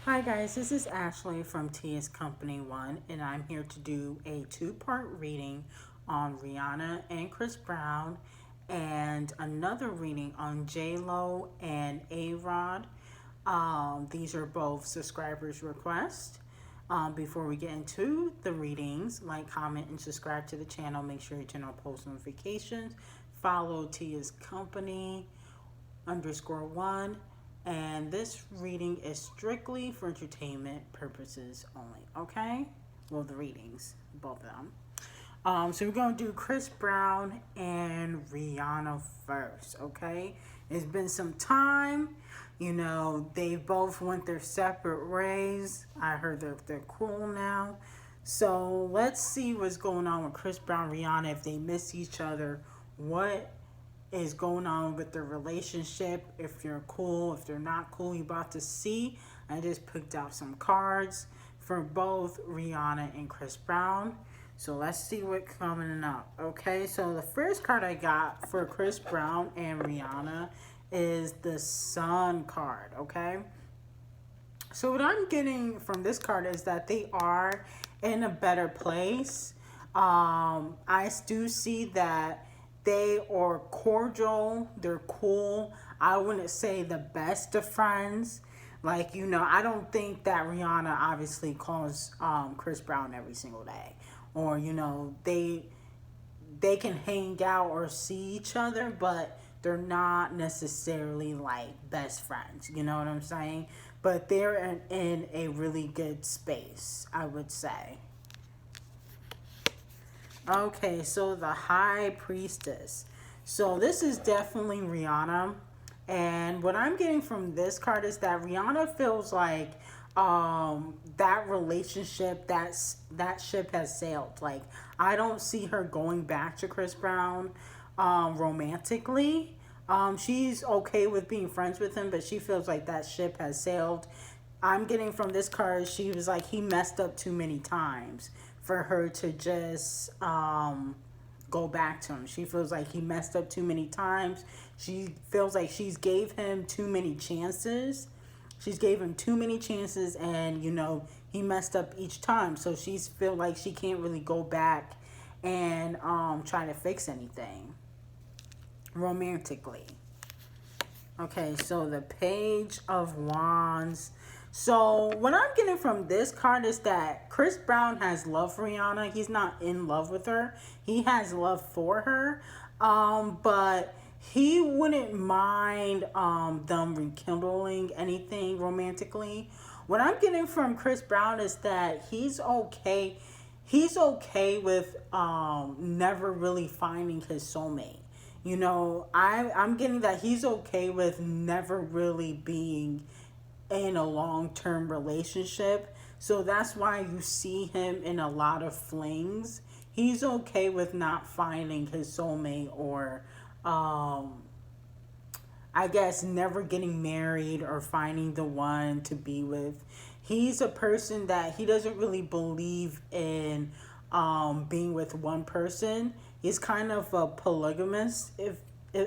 Hi guys, this is Ashley from T is Company One, and I'm here to do a two-part reading on Rihanna and Chris Brown, and another reading on J.Lo and A-Rod. These are both subscribers' requests. Before we get into the readings, like, comment, and subscribe to the channel. Make sure you turn on post notifications. Follow T is Company _1, and this reading is strictly for entertainment purposes only. Okay, well, the readings, both of them. So we're gonna do Chris Brown and Rihanna first. Okay, it's been some time. They both went their separate ways. I heard that they're cool now. So let's see what's going on with Chris Brown and Rihanna, if they miss each other, what is going on with their relationship, if you're cool, if they're not cool. You about to see. I just picked out some cards for both Rihanna and Chris Brown. So let's see what's coming up. Okay, so the first card I got for Chris Brown and Rihanna is the Sun card. Okay, so what I'm getting from this card is that they are in a better place. I do see that they are cordial, they're cool. I wouldn't say the best of friends. Like, I don't think that Rihanna obviously calls Chris Brown every single day. Or, they can hang out or see each other, but they're not necessarily like best friends. You know what I'm saying? But they're in a really good space, I would say. Okay, so the High Priestess. So this is definitely Rihanna. And what I'm getting from this card is that Rihanna feels like that relationship, that ship has sailed. Like, I don't see her going back to Chris Brown romantically. She's okay with being friends with him, but she feels like that ship has sailed. I'm getting from this card, she was like, he messed up too many times for her to just go back to him. She feels like he messed up too many times. She feels like she's gave him too many chances. She's gave him too many chances, and he messed up each time. So she's feel like she can't really go back and try to fix anything romantically. Okay, so the Page of Wands. So what I'm getting from this card is that Chris Brown has love for Rihanna. He's not in love with her. He has love for her. But he wouldn't mind them rekindling anything romantically. What I'm getting from Chris Brown is that he's okay. He's okay with never really finding his soulmate. I'm getting that he's okay with never really being in a long-term relationship. So that's why you see him in a lot of flings. He's okay with not finding his soulmate, or I guess never getting married or finding the one to be with. He's a person that he doesn't really believe in being with one person. He's kind of a polygamist. If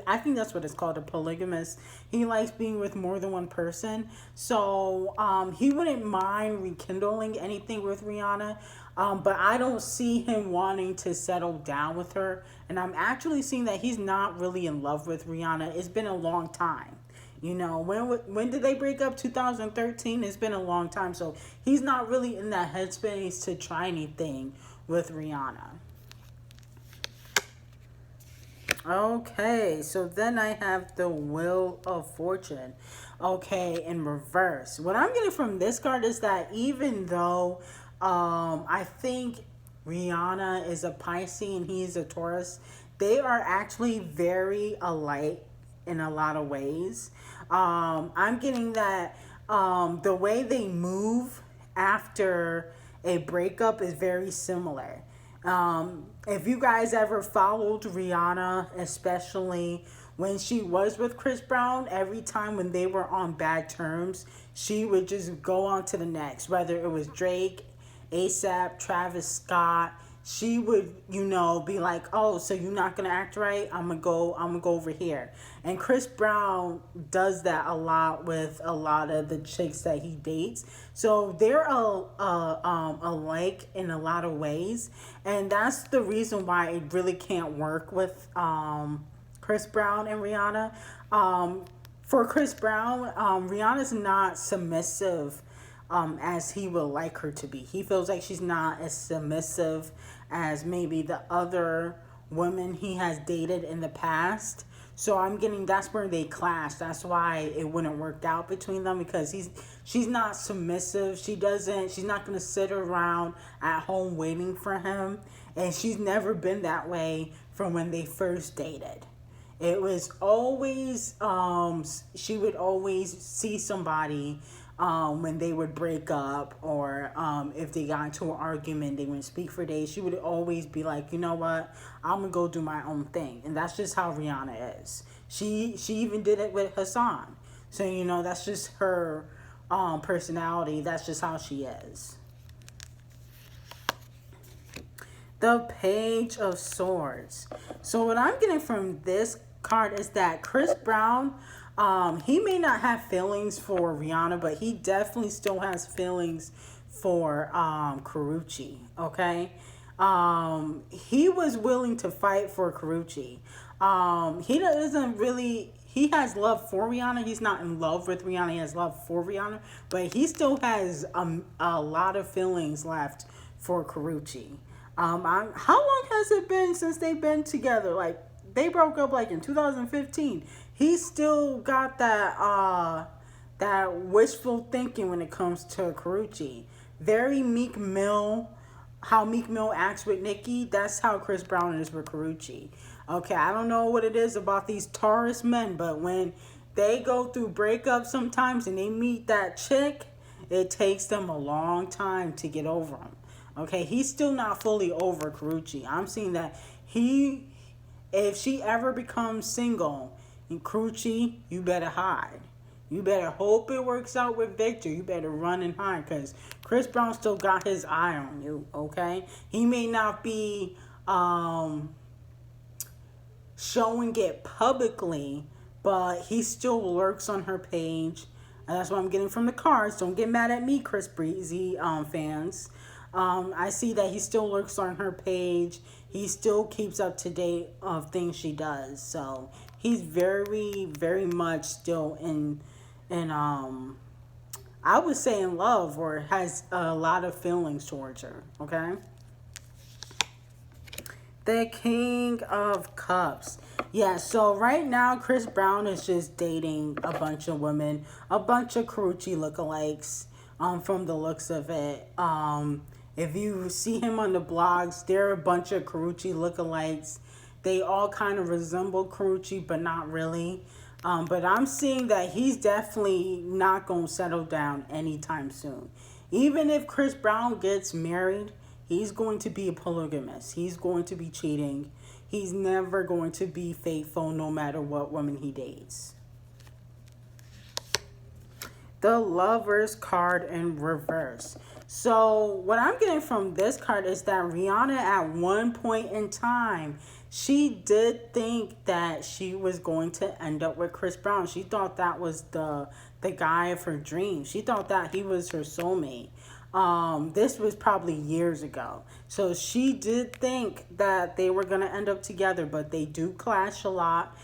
I think that's what it's called, a polygamist. He likes being with more than one person. So he wouldn't mind rekindling anything with Rihanna. But I don't see him wanting to settle down with her. And I'm actually seeing that he's not really in love with Rihanna. It's been a long time. When did they break up? 2013. It's been a long time. So he's not really in that headspace to try anything with Rihanna. Okay, so then I have the Wheel of Fortune. Okay, in reverse. What I'm getting from this card is that even though I think Rihanna is a Pisces and he's a Taurus, they are actually very alike in a lot of ways. I'm getting that the way they move after a breakup is very similar. If you guys ever followed Rihanna, especially when she was with Chris Brown, every time when they were on bad terms, she would just go on to the next, whether it was Drake, ASAP, Travis Scott. she would, be like, "Oh, so you're not gonna act right? I'm gonna go over here." And Chris Brown does that a lot with a lot of the chicks that he dates. So they're alike in a lot of ways, and that's the reason why it really can't work with Chris Brown and Rihanna. For Chris Brown, Rihanna's not submissive as he would like her to be. He feels like she's not as submissive as maybe the other women he has dated in the past. So I'm getting that's where they clash. That's why it wouldn't work out between them because she's not submissive. She's not gonna sit around at home waiting for him. And she's never been that way from when they first dated. It was always she would always see somebody when they would break up or if they got into an argument, they wouldn't speak for days. She would always be like, you know what, I'm gonna go do my own thing, and that's just how Rihanna is. She even did it with Hassan, so that's just her personality. That's just how she is. The Page of Swords. So what I'm getting from this card is that Chris Brown, he may not have feelings for Rihanna, but he definitely still has feelings for Karuchi. Okay, he was willing to fight for Karuchi. He doesn't really. He has love for Rihanna. He's not in love with Rihanna. He has love for Rihanna, but he still has a lot of feelings left for Karuchi. How long has it been since they've been together? Like they broke up like in 2015. He still got that wishful thinking when it comes to Karuchi. Very Meek Mill, how Meek Mill acts with Nicki. That's how Chris Brown is with Karuchi. Okay, I don't know what it is about these Taurus men, but when they go through breakups sometimes and they meet that chick, it takes them a long time to get over them. Okay, he's still not fully over Karuchi. I'm seeing that if she ever becomes single, Karuchi, you better hide. You better hope it works out with Victor. You better run and hide because Chris Brown still got his eye on you, okay? He may not be showing it publicly, but he still lurks on her page. And that's what I'm getting from the cards. Don't get mad at me, Chris Breezy fans. I see that he still lurks on her page. He still keeps up to date of things she does. So he's very, very much still in I would say in love or has a lot of feelings towards her. Okay. The King of Cups. Yeah, so right now Chris Brown is just dating a bunch of women, a bunch of Karuchi lookalikes, from the looks of it. If you see him on the blogs, there are a bunch of Karuchi lookalikes. They all kind of resemble Karuchi, but not really. But I'm seeing that he's definitely not going to settle down anytime soon. Even if Chris Brown gets married, he's going to be a polygamist. He's going to be cheating. He's never going to be faithful no matter what woman he dates. The Lovers card in reverse. So what I'm getting from this card is that Rihanna at one point in time, she did think that she was going to end up with Chris Brown. She thought that was the guy of her dreams. She thought that he was her soulmate. This was probably years ago. So she did think that they were going to end up together, but they do clash a lot.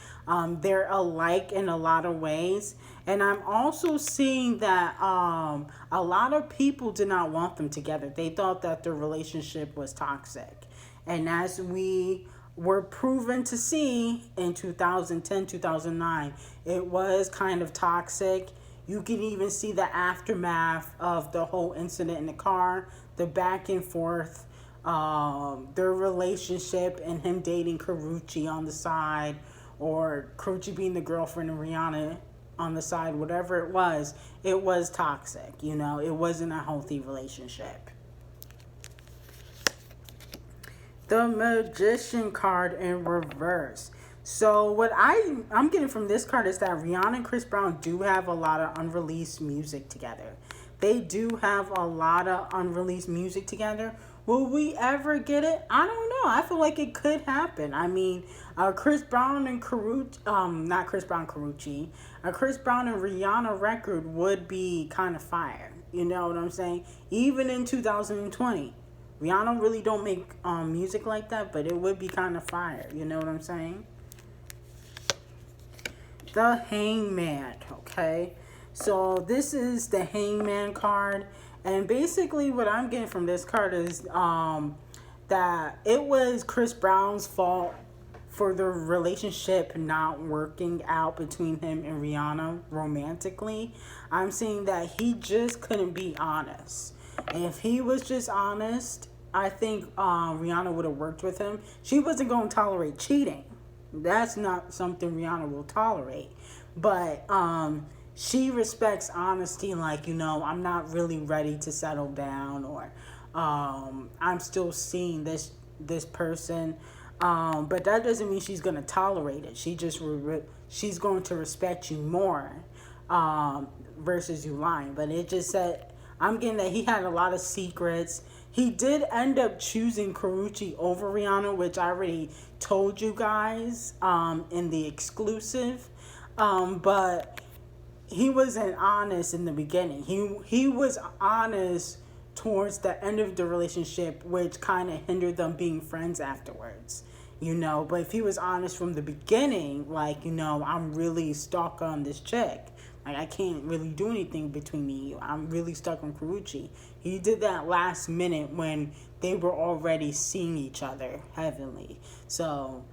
They're alike in a lot of ways. And I'm also seeing that a lot of people did not want them together. They thought that their relationship was toxic. And as we were proven to see in 2010, 2009, it was kind of toxic. You can even see the aftermath of the whole incident in the car, the back and forth, their relationship and him dating Karuchi on the side, or Karuchi being the girlfriend of Rihanna on the side, whatever it was toxic. It wasn't a healthy relationship. The Magician card in reverse. So what I'm getting from this card is that Rihanna and Chris Brown do have a lot of unreleased music together. They do have a lot of unreleased music together, Will we ever get it? I don't know. I feel like it could happen. I mean, Chris Brown and Karuchi, not Chris Brown, Karuchi, a Chris Brown and Rihanna record would be kind of fire. You know what I'm saying? Even in 2020, Rihanna really don't make music like that, but it would be kind of fire. You know what I'm saying? The Hangman, okay? So this is the Hangman card, and basically what I'm getting from this card is that it was Chris Brown's fault for the relationship not working out between him and Rihanna romantically. I'm saying that he just couldn't be honest. And if he was just honest, I think Rihanna would have worked with him. She wasn't going to tolerate cheating. That's not something Rihanna will tolerate. But she respects honesty, like, I'm not really ready to settle down, or I'm still seeing this person. But that doesn't mean she's going to tolerate it. She's going to respect you more versus you lying. But it just said, I'm getting that he had a lot of secrets. He did end up choosing Karuchi over Rihanna, which I already told you guys in the exclusive. But he wasn't honest in the beginning. He was honest towards the end of the relationship, which kind of hindered them being friends afterwards. But if he was honest from the beginning, like, I'm really stuck on this chick. Like, I can't really do anything between me and you. I'm really stuck on Karuchi. He did that last minute when they were already seeing each other heavenly. So,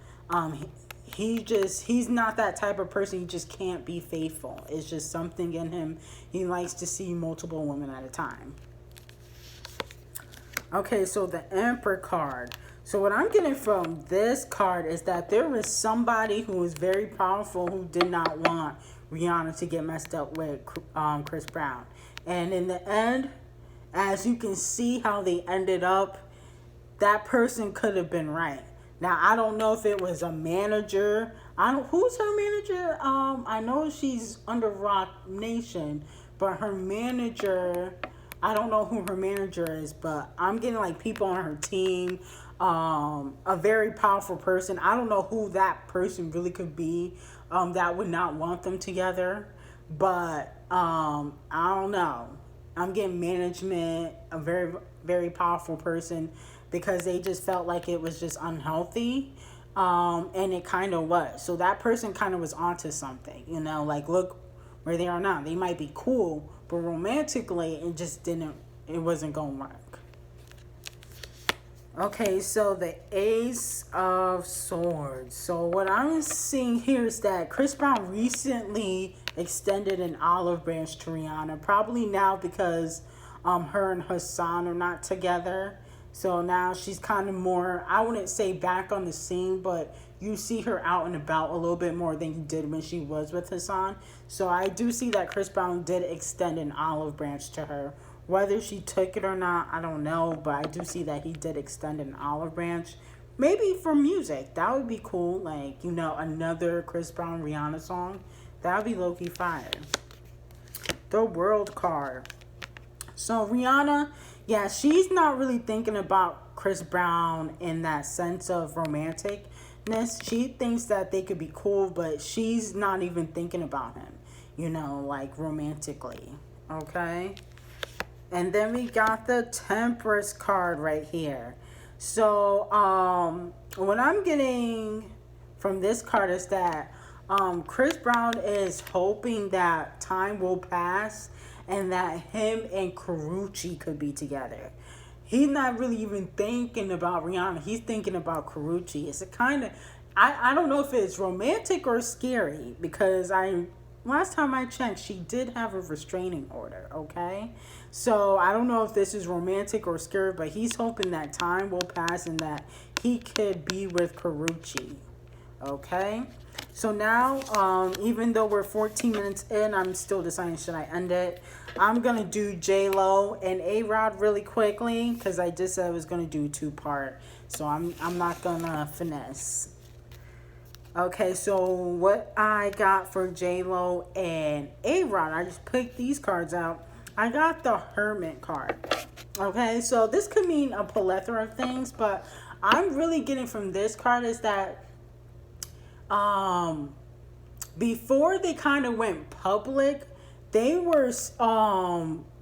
he's not that type of person. He just can't be faithful. It's just something in him. He likes to see multiple women at a time. Okay, so the Emperor card. So what I'm getting from this card is that there was somebody who was very powerful who did not want Rihanna to get messed up with Chris Brown. And in the end, as you can see how they ended up, that person could have been right. Now, I don't know if it was a manager. Who's her manager? I know she's under Rock Nation, but her manager, I don't know who her manager is, but I'm getting like people on her team, a very powerful person. I don't know who that person really could be that would not want them together, but I don't know. I'm getting management, a very, very powerful person, because they just felt like it was just unhealthy. And it kind of was. So that person kind of was onto something, like, look where they are now. They might be cool, but romantically, it wasn't going to work. Okay, so the Ace of Swords. So what I'm seeing here is that Chris Brown recently extended an olive branch to Rihanna. Probably now because her and Hassan are not together. So now she's kind of more, I wouldn't say back on the scene, but you see her out and about a little bit more than you did when she was with Hassan. So I do see that Chris Brown did extend an olive branch to her. Whether she took it or not, I don't know, but I do see that he did extend an olive branch. Maybe for music. That would be cool. Like, another Chris Brown Rihanna song. That would be low-key fire. The World card. So Rihanna, yeah, she's not really thinking about Chris Brown in that sense of romanticness. She thinks that they could be cool, but she's not even thinking about him, like romantically. Okay? And then we got the Temperance card right here. So, what I'm getting from this card is that Chris Brown is hoping that time will pass and that him and Karuchi could be together. He's not really even thinking about Rihanna. He's thinking about Karuchi. It's a kind of, I don't know if it's romantic or scary, because last time I checked, she did have a restraining order, okay? So I don't know if this is romantic or scary, but he's hoping that time will pass and that he could be with Karuchi, okay? So now, even though we're 14 minutes in, I'm still deciding, should I end it? I'm going to do J.Lo and A-Rod really quickly, because I just said I was going to do a two-part. So I'm not going to finesse. Okay, so what I got for J.Lo and A-Rod, I just picked these cards out. I got the Hermit card. Okay, so this could mean a plethora of things, but I'm really getting from this card is that um before they kind of went public, they were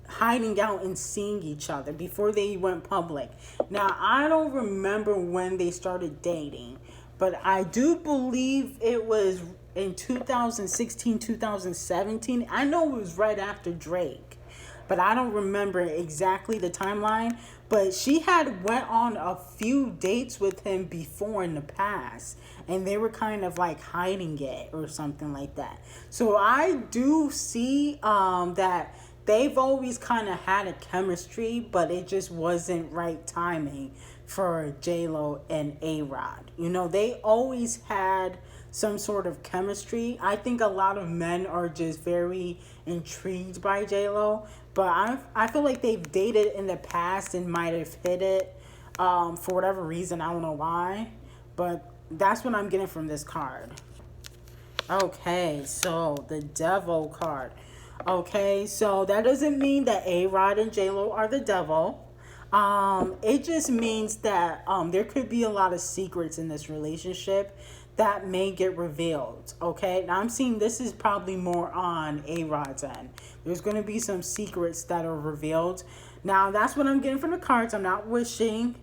hiding out and seeing each other before they went public. Now, I don't remember when they started dating, but I do believe it was in 2016, 2017. I know it was right after Drake, but I don't remember exactly the timeline. But she had went on a few dates with him before in the past, and they were kind of like hiding it or something like that. So I do see that they've always kind of had a chemistry, but it just wasn't right timing for J.Lo and A-Rod. You know, they always had some sort of chemistry. I think a lot of men are just very intrigued by J.Lo, but I feel like they've dated in the past and might have hit it for whatever reason. I don't know why, but that's what I'm getting from this card. Okay, so the devil card. Okay, so that doesn't mean that A-Rod and J-Lo are the devil. It just means that there could be a lot of secrets in this relationship that may get revealed. Okay, now I'm seeing this is probably more on A-Rod's end. There's going to be some secrets that are revealed. Now, that's what I'm getting from the cards. I'm not wishing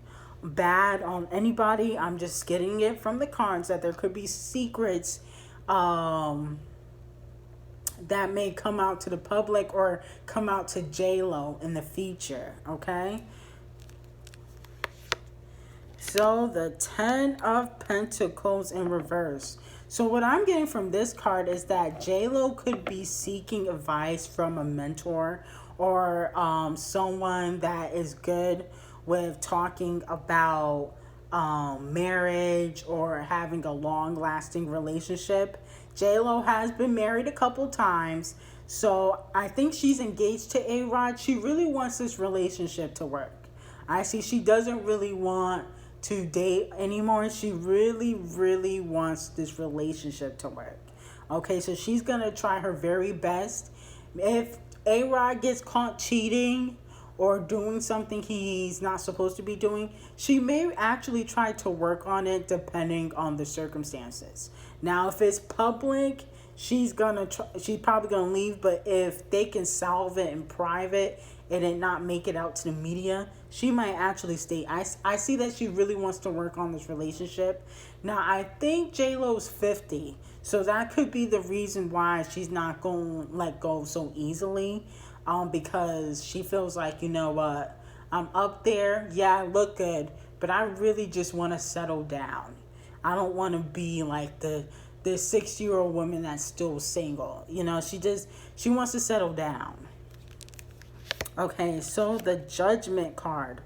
bad on anybody. I'm just getting it from the cards that there could be secrets that may come out to the public or come out to J-Lo in the future, okay? So the 10 of Pentacles in reverse. So what I'm getting from this card is that J-Lo could be seeking advice from a mentor or someone that is good with talking about marriage or having a long-lasting relationship. J-Lo has been married a couple times, so I think she's engaged to A-Rod. She really wants this relationship to work. I see she doesn't really want to date anymore. She really, really wants this relationship to work. Okay, so she's going to try her very best. If A-Rod gets caught cheating or doing something he's not supposed to be doing, she may actually try to work on it depending on the circumstances. Now, if it's public, she's probably gonna leave. But if they can solve it in private and it not make it out to the media, she might actually stay. I see that she really wants to work on this relationship. Now, I think J-Lo's 50, so that could be the reason why she's not going to let go so easily. Because she feels like, you know what, I'm up there. Yeah, I look good, but I really just want to settle down. I don't want to be like the 6-year-old woman that's still single. You know, she wants to settle down. Okay, so the Judgment card.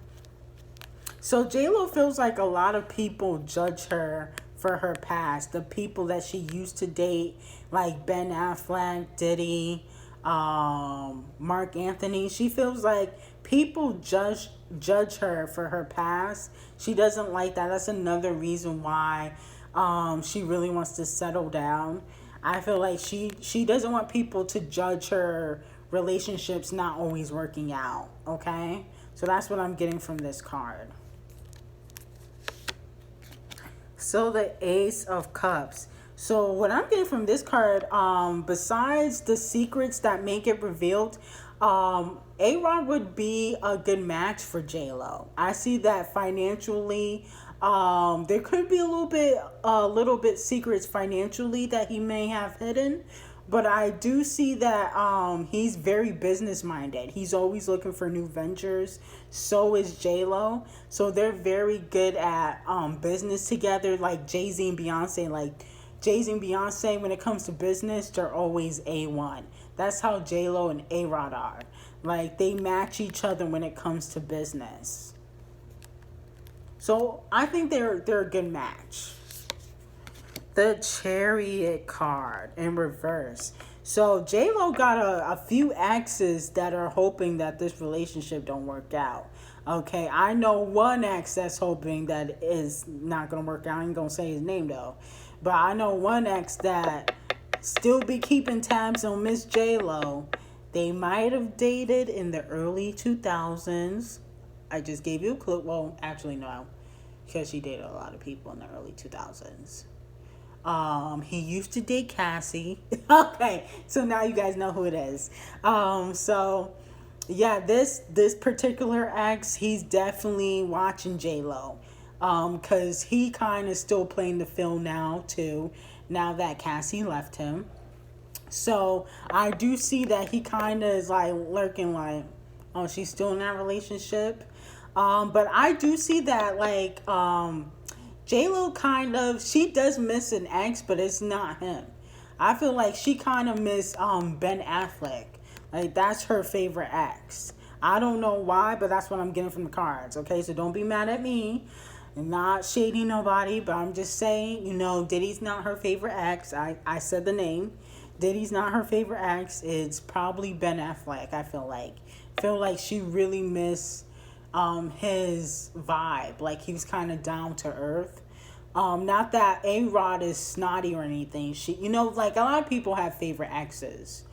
So J-Lo feels like a lot of people judge her for her past. The people that she used to date, like Ben Affleck, Diddy, Mark Anthony. She feels like people judge her for her past. She doesn't like that. That's another reason why she really wants to settle down. I feel like she doesn't want people to judge her relationships not always working out. Okay, so that's what I'm getting from this card. So the Ace of Cups. So what I'm getting from this card, besides the secrets that may get revealed, A-Rod would be a good match for J-Lo. I see that financially, there could be a little bit secrets financially that he may have hidden. But I do see that he's very business minded. He's always looking for new ventures. So is J-Lo. So they're very good at business together, like Jay-Z and Beyonce. Like Jay-Z and Beyonce, when it comes to business, they're always A1. That's how J-Lo and A-Rod are. Like, they match each other when it comes to business. So I think they're a good match. The Chariot card in reverse. So J-Lo got a few exes that are hoping that this relationship don't work out. Okay, I know one ex that's hoping that is not going to work out. I ain't going to say his name though. But I know one ex that still be keeping tabs on Miss J-Lo. They might have dated in the early 2000s. I just gave you a clue. Well, actually, no, because she dated a lot of people in the early 2000s. He used to date Cassie. Okay, so now you guys know who it is. So yeah, this particular ex, he's definitely watching J Lo, cause he kind of still playing the film now too. Now that Cassie left him, so I do see that he kind of is like lurking, like, oh, she's still in that relationship. But I do see that like J Lo kind of, she does miss an ex, but it's not him. I feel like she kind of miss Ben Affleck. Like that's her favorite ex. I don't know why, but that's what I'm getting from the cards. Okay, so don't be mad at me. I'm not shading nobody, but I'm just saying, Diddy's not her favorite ex. I said the name. Diddy's not her favorite ex. It's probably Ben Affleck. I feel like she really missed his vibe. Like he was kind of down to earth. Not that A-Rod is snotty or anything. She, like a lot of people have favorite exes.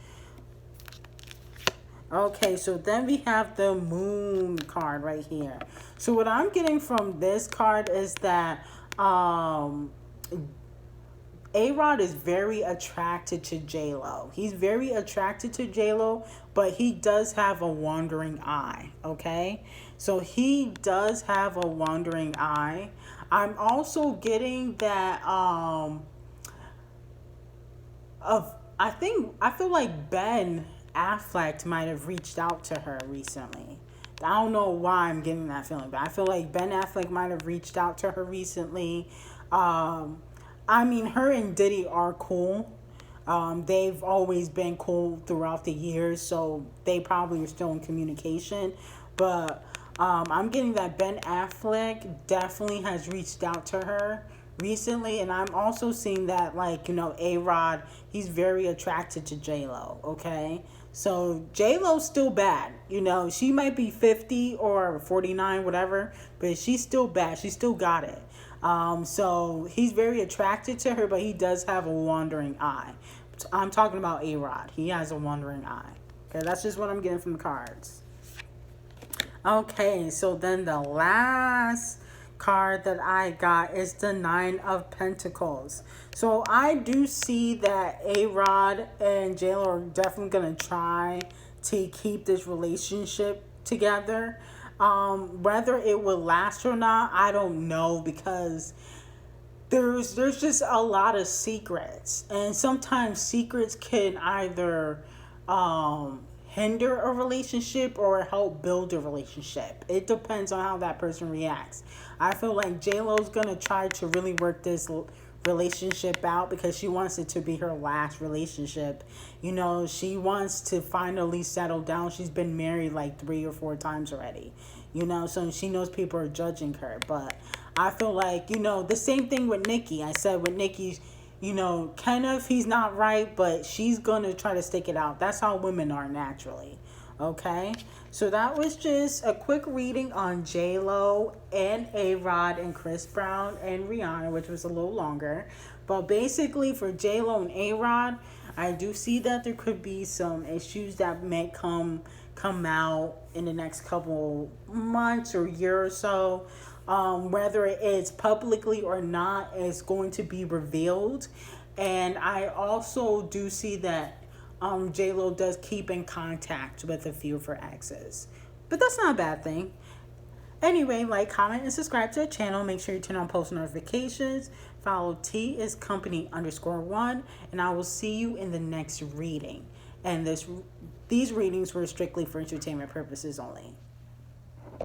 Okay, so then we have the moon card right here. So what I'm getting from this card is that A-Rod is very attracted to J-Lo. He's very attracted to J-Lo, but he does have a wandering eye, okay? So he does have a wandering eye. I'm also getting that I feel like Ben Affleck might have reached out to her recently. I don't know why I'm getting that feeling, but I feel like Ben Affleck might have reached out to her recently. I mean, her and Diddy are cool. They've always been cool throughout the years, so they probably are still in communication. But I'm getting that Ben Affleck definitely has reached out to her recently, and I'm also seeing that, like, A-Rod, he's very attracted to J-Lo, okay? So J-Lo's still bad. She might be 50 or 49, whatever, but she's still bad. She still got it. So he's very attracted to her, but he does have a wandering eye. I'm talking about A-Rod. He has a wandering eye. Okay, that's just what I'm getting from the cards. Okay, so then the last card that I got is the Nine of Pentacles. So I do see that A-Rod and J-Lo are definitely going to try to keep this relationship together. Whether it will last or not, I don't know, because there's just a lot of secrets, and sometimes secrets can either hinder a relationship or help build a relationship. It depends on how that person reacts. I feel like J-Lo's gonna try to really work this relationship out because she wants it to be her last relationship. She wants to finally settle down. She's been married like 3 or 4 times already. So she knows people are judging her. But I feel like, the same thing with Nikki. I said with Nikki, Kenneth, he's not right, but she's going to try to stick it out. That's how women are naturally. Okay? So that was just a quick reading on J-Lo and A-Rod and Chris Brown and Rihanna, which was a little longer. But basically for J-Lo and A-Rod, I do see that there could be some issues that may come out in the next couple months or year or so. Whether it's publicly or not is going to be revealed. And I also do see that J-Lo does keep in contact with a few of her exes. But that's not a bad thing. Anyway, like, comment, and subscribe to the channel. Make sure you turn on post notifications. Follow T is company _1. And I will see you in the next reading. And these readings were strictly for entertainment purposes only.